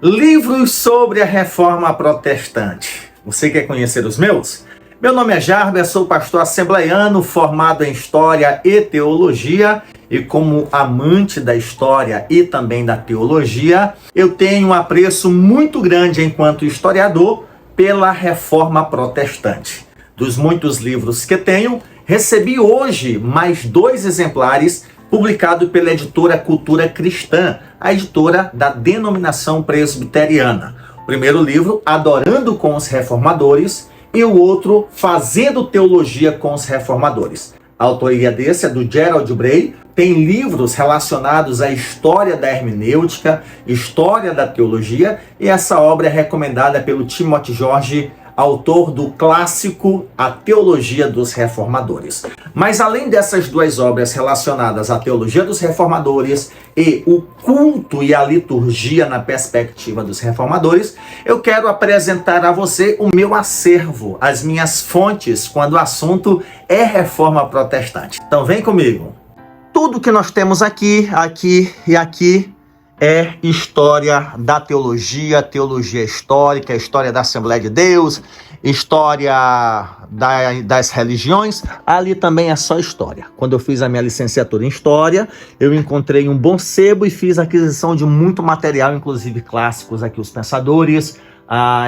Livros sobre a Reforma Protestante. Você quer conhecer os meus? Meu nome é Jarber, sou pastor assembleiano, formado em História e Teologia, e como amante da História e também da Teologia, eu tenho um apreço muito grande enquanto historiador pela Reforma Protestante. Dos muitos livros que tenho, recebi hoje mais 2 exemplares publicados pela editora Cultura Cristã, a editora da denominação presbiteriana. O primeiro livro, Adorando com os Reformadores, e o outro, Fazendo Teologia com os Reformadores. A autoria desse é do Gerald Bray, tem livros relacionados à história da hermenêutica, história da teologia, e essa obra é recomendada pelo Timothy George, autor do clássico A Teologia dos Reformadores. Mas além dessas 2 obras relacionadas à teologia dos reformadores e o culto e a liturgia na perspectiva dos reformadores, eu quero apresentar a você o meu acervo, as minhas fontes, quando o assunto é reforma protestante. Então vem comigo. Tudo que nós temos aqui é história da teologia, teologia histórica, história da Assembleia de Deus, história das religiões. Ali também é só história. Quando eu fiz a minha licenciatura em História, eu encontrei um bom sebo e fiz aquisição de muito material, inclusive clássicos aqui, os Pensadores,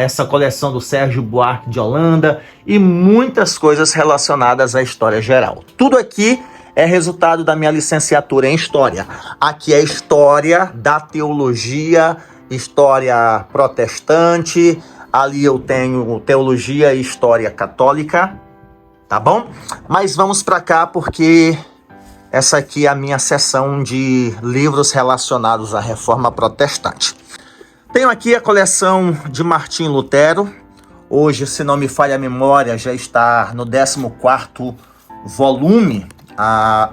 essa coleção do Sérgio Buarque de Holanda e muitas coisas relacionadas à história geral. Tudo aqui é resultado da minha licenciatura em História. Aqui é história da teologia, história protestante. Ali eu tenho teologia e história católica, tá bom? Mas vamos para cá porque essa aqui é a minha seção de livros relacionados à Reforma Protestante. Tenho aqui a coleção de Martim Lutero. Hoje, se não me falha a memória, já está no 14º volume.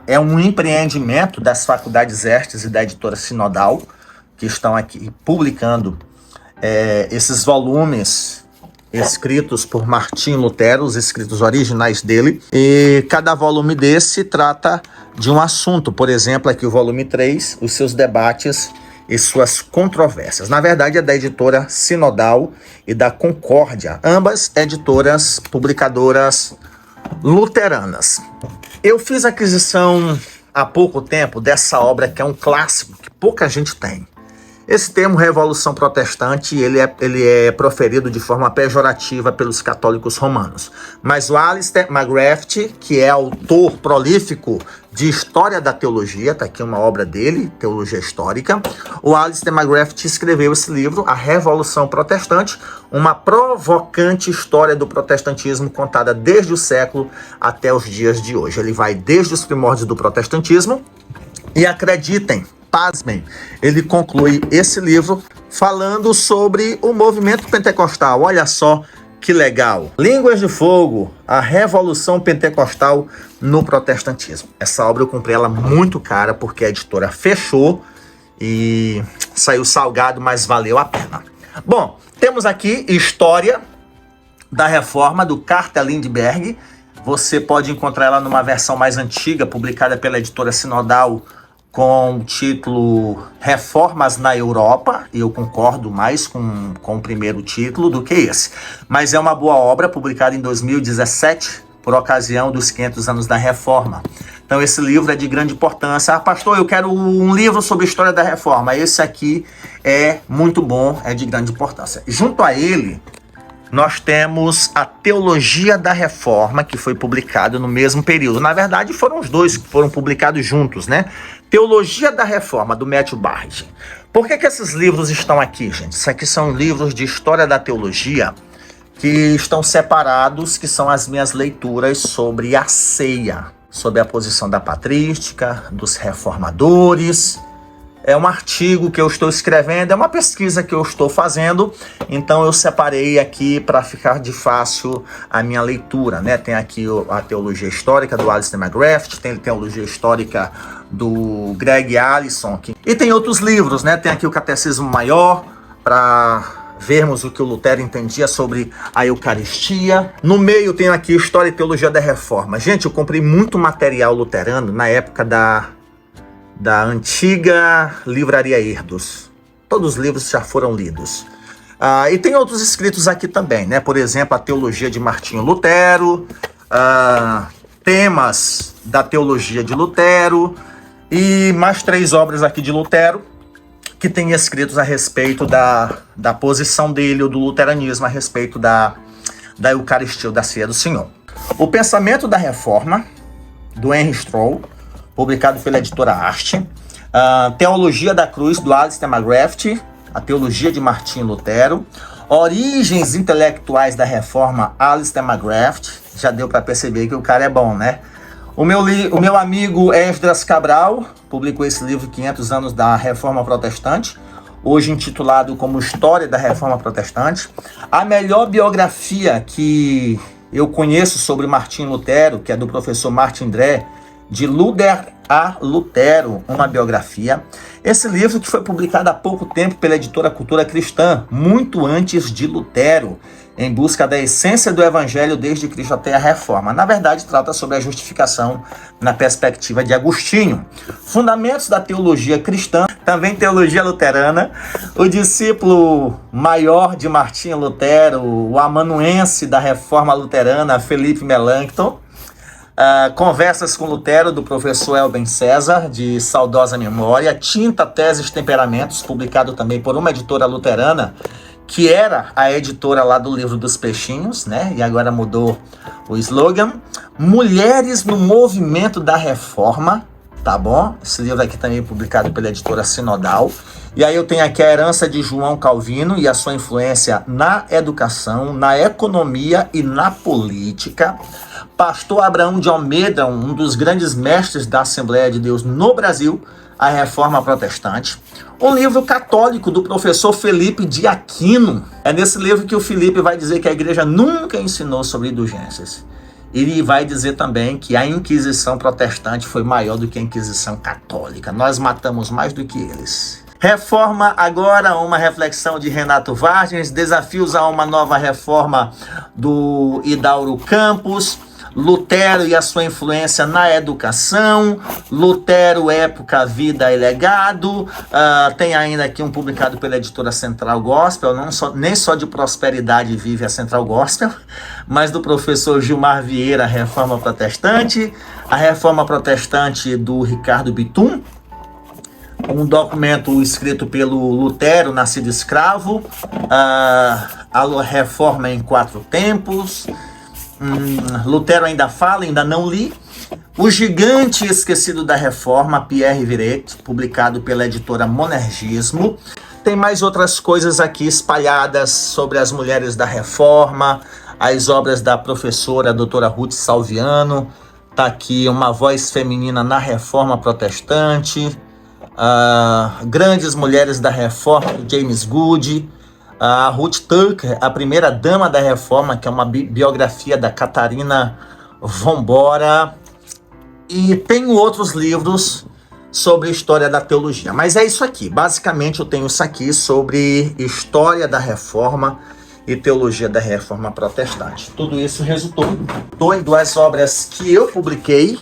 É um empreendimento das Faculdades Estes e da editora Sinodal, que estão aqui publicando esses volumes escritos por Martim Lutero, os escritos originais dele. E cada volume desse trata de um assunto. Por exemplo, aqui o volume 3, os seus debates e suas controvérsias. Na verdade, é da editora Sinodal e da Concórdia, ambas editoras publicadoras luteranas. Eu fiz aquisição há pouco tempo dessa obra que é um clássico que pouca gente tem. Esse termo Revolução Protestante ele é proferido de forma pejorativa pelos católicos romanos. Mas o Alistair McGrath, que é autor prolífico de História da Teologia, está aqui uma obra dele, Teologia Histórica. O Alistair McGrath escreveu esse livro, A Revolução Protestante, uma provocante história do protestantismo contada desde o século até os dias de hoje. Ele vai desde os primórdios do protestantismo e acreditem, pasmem, ele conclui esse livro falando sobre o movimento pentecostal. Olha só que legal. Línguas de Fogo, a Revolução Pentecostal no Protestantismo. Essa obra eu comprei ela muito cara porque a editora fechou e saiu salgado, mas valeu a pena. Bom, temos aqui História da Reforma, do Carter Lindbergh. Você pode encontrar ela numa versão mais antiga, publicada pela editora Sinodal, com o título Reformas na Europa, e eu concordo mais com o primeiro título do que esse. Mas é uma boa obra, publicada em 2017, por ocasião dos 500 anos da Reforma. Então esse livro é de grande importância. Pastor, eu quero um livro sobre a história da Reforma. Esse aqui é muito bom, é de grande importância. Junto a ele, nós temos a Teologia da Reforma, que foi publicado no mesmo período. Na verdade, foram os 2 que foram publicados juntos, né? Teologia da Reforma, do Matthew Barrett. Por que esses livros estão aqui, gente? Isso aqui são livros de história da teologia que estão separados, que são as minhas leituras sobre a ceia, sobre a posição da patrística, dos reformadores. É um artigo que eu estou escrevendo, é uma pesquisa que eu estou fazendo, então eu separei aqui para ficar de fácil a minha leitura, né? Tem aqui a Teologia Histórica do Alistair McGrath, tem a Teologia Histórica do Greg Allison, e tem outros livros, né? Tem aqui o Catecismo Maior, para vermos o que o Lutero entendia sobre a Eucaristia. No meio tem aqui História e Teologia da Reforma. Gente, eu comprei muito material luterano na época da antiga Livraria Erdos. Todos os livros já foram lidos. E tem outros escritos aqui também, né? Por exemplo, a Teologia de Martinho Lutero, temas da Teologia de Lutero e mais 3 obras aqui de Lutero que tem escritos a respeito da posição dele ou do luteranismo a respeito da Eucaristia, da Ceia do Senhor. O Pensamento da Reforma, do Henry Stroll, publicado pela editora Haste. Teologia da Cruz, do Alistair McGrath, a Teologia de Martinho Lutero. Origens Intelectuais da Reforma, Alistair McGrath. Já deu para perceber que o cara é bom, né? O meu amigo Esdras Cabral publicou esse livro, 500 anos da Reforma Protestante, hoje intitulado como História da Reforma Protestante. A melhor biografia que eu conheço sobre Martinho Lutero, que é do professor Martin Dré, de Luder a Lutero, uma biografia. Esse livro que foi publicado há pouco tempo pela editora Cultura Cristã, muito antes de Lutero, em busca da essência do Evangelho desde Cristo até a Reforma. Na verdade, trata sobre a justificação na perspectiva de Agostinho. Fundamentos da teologia cristã, também teologia luterana. O discípulo maior de Martinho Lutero, o amanuense da Reforma Luterana, Felipe Melanchthon. Conversas com Lutero, do professor Elben César, de saudosa memória. Tinta, Teses, Temperamentos, publicado também por uma editora luterana, que era a editora lá do Livro dos Peixinhos, né? E agora mudou o slogan. Mulheres no Movimento da Reforma, tá bom? Esse livro aqui também é publicado pela editora Sinodal. E aí eu tenho aqui a herança de João Calvino e a sua influência na educação, na economia e na política. Pastor Abraão de Almeida, um dos grandes mestres da Assembleia de Deus no Brasil, a Reforma Protestante. Um livro católico do professor Felipe de Aquino. É nesse livro que o Felipe vai dizer que a igreja nunca ensinou sobre indulgências. Ele vai dizer também que a Inquisição protestante foi maior do que a Inquisição católica. Nós matamos mais do que eles. Reforma agora, uma reflexão de Renato Vargens. Desafios a uma nova reforma do Hidauro Campos. Lutero e a sua influência na educação. Lutero, época, vida e legado. Tem ainda aqui um publicado pela editora Central Gospel, nem só de prosperidade vive a Central Gospel, mas do professor Gilmar Vieira, Reforma Protestante. A Reforma Protestante do Ricardo Bitum. Um documento escrito pelo Lutero, nascido escravo. A Reforma em 4 tempos. Lutero ainda fala, ainda não li. O Gigante Esquecido da Reforma, Pierre Viret, publicado pela editora Monergismo. Tem mais outras coisas aqui espalhadas sobre as mulheres da Reforma, as obras da professora doutora Ruth Salviano. Tá aqui Uma Voz Feminina na Reforma Protestante. Grandes Mulheres da Reforma, James Goode. A Ruth Tucker, a primeira dama da Reforma, que é uma biografia da Catarina Vambora. E tenho outros livros sobre história da teologia. Mas é isso aqui. Basicamente eu tenho isso aqui sobre história da Reforma e teologia da Reforma Protestante. Tudo isso resultou em 2 obras que eu publiquei.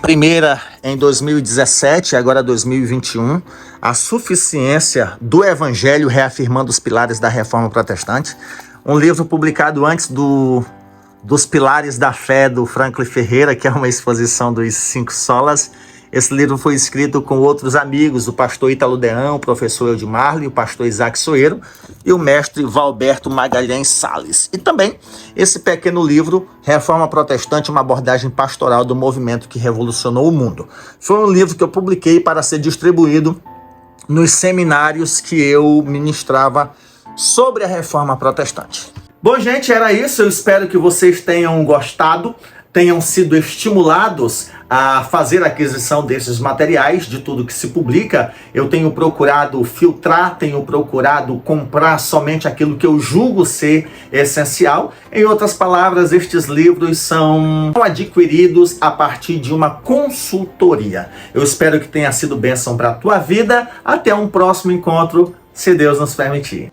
Primeira em 2017, agora 2021, A Suficiência do Evangelho Reafirmando os Pilares da Reforma Protestante. Um livro publicado antes dos Pilares da Fé, do Franklin Ferreira, que é uma exposição dos 5 solas. Esse livro foi escrito com outros amigos, o pastor Ítalo Deão, o professor Eldimarli, o pastor Isaac Soeiro e o mestre Valberto Magalhães Salles. E também esse pequeno livro, Reforma Protestante, uma abordagem pastoral do movimento que revolucionou o mundo. Foi um livro que eu publiquei para ser distribuído nos seminários que eu ministrava sobre a Reforma Protestante. Bom, gente, era isso. Eu espero que vocês tenham gostado, tenham sido estimulados a fazer a aquisição desses materiais, de tudo que se publica. Eu tenho procurado filtrar, tenho procurado comprar somente aquilo que eu julgo ser essencial. Em outras palavras, estes livros são adquiridos a partir de uma consultoria. Eu espero que tenha sido bênção para a tua vida. Até um próximo encontro, se Deus nos permitir.